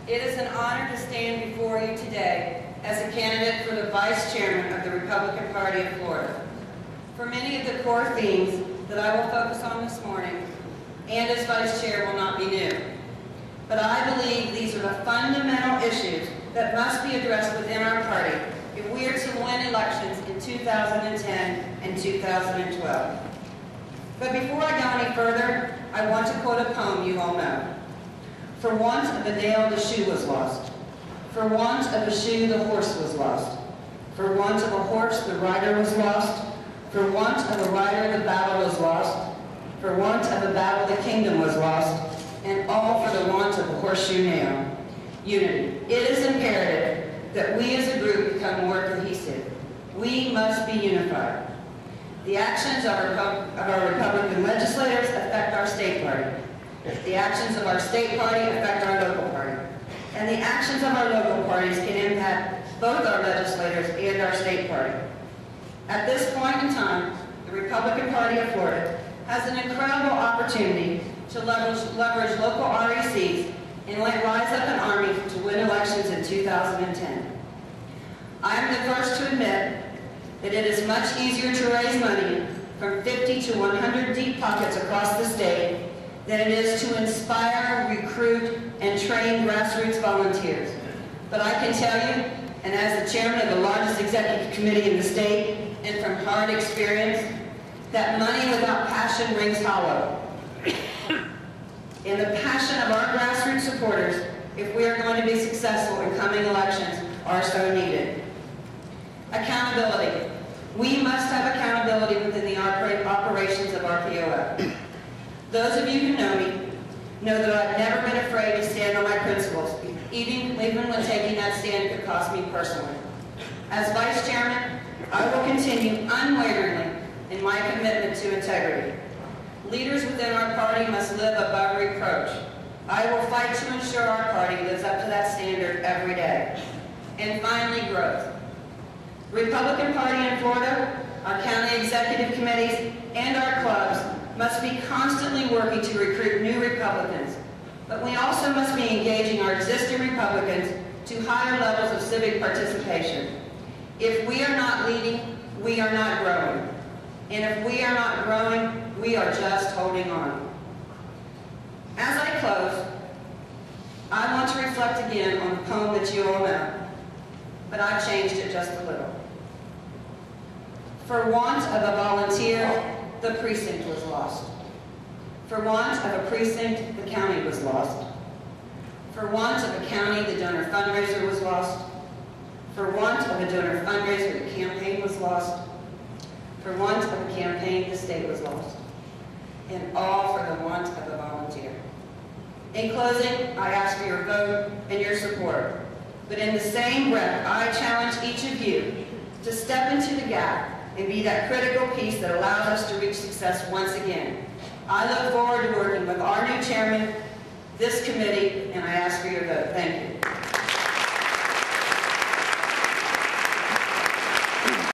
It is an honor to stand before you today as a candidate for the Vice Chairman of the Republican Party of Florida. For many of the core themes that I will focus on this morning, and as Vice Chair, will not be new. But I believe these are the fundamental issues that must be addressed within our party if we are to win elections in 2010 and 2012. But before I go any further, I want to quote a poem you all know. For want of a nail the shoe was lost. For want of a shoe the horse was lost. For want of a horse the rider was lost. For want of a rider the battle was lost. For want of a battle the kingdom was lost. And all for the want of a horseshoe nail. Unity. It is imperative that we as a group become more cohesive. We must be unified. The actions of our Republican legislators affect our state party. The actions of our state party affect our local party. And the actions of our local parties can impact both our legislators and our state party. At this point in time, the Republican Party of Florida has an incredible opportunity to leverage local RECs and rise up an army to win elections in 2010. I am the first to admit that it is much easier to raise money from 50 to 100 deep pockets across the state than it is to inspire, recruit, and train grassroots volunteers. But I can tell you, and as the chairman of the largest executive committee in the state, and from hard experience, that money without passion rings hollow. And the passion of our grassroots supporters, if we are going to be successful in coming elections, are so needed. Accountability. We must have accountability within the operations of RPOF. Those of you who know me know that I've never been afraid to stand on my principles, even when taking that stand could cost me personally. As Vice Chairman, I will continue unwaveringly in my commitment to integrity. Leaders within our party must live above reproach. I will fight to ensure our party lives up to that standard every day. And finally, growth. The Republican Party in Florida, our county executive committees, and our clubs must be constantly working to recruit new Republicans. But we also must be engaging our existing Republicans to higher levels of civic participation. If we are not leading, we are not growing. And if we are not growing, we are just holding on. As I close, I want to reflect again on the poem that you all know, but I've changed it just a little. For want of a volunteer, the precinct was lost. For want of a precinct, the county was lost. For want of a county, the donor fundraiser was lost. For want of a donor fundraiser, the campaign was lost. For want of a campaign, the state was lost. And all for the want of a volunteer. In closing, I ask for your vote and your support. But in the same breath, I challenge each of you to step into the gap and be that critical piece that allows us to reach success once again. I look forward to working with our new chairman, this committee, and I ask for your vote. Thank you.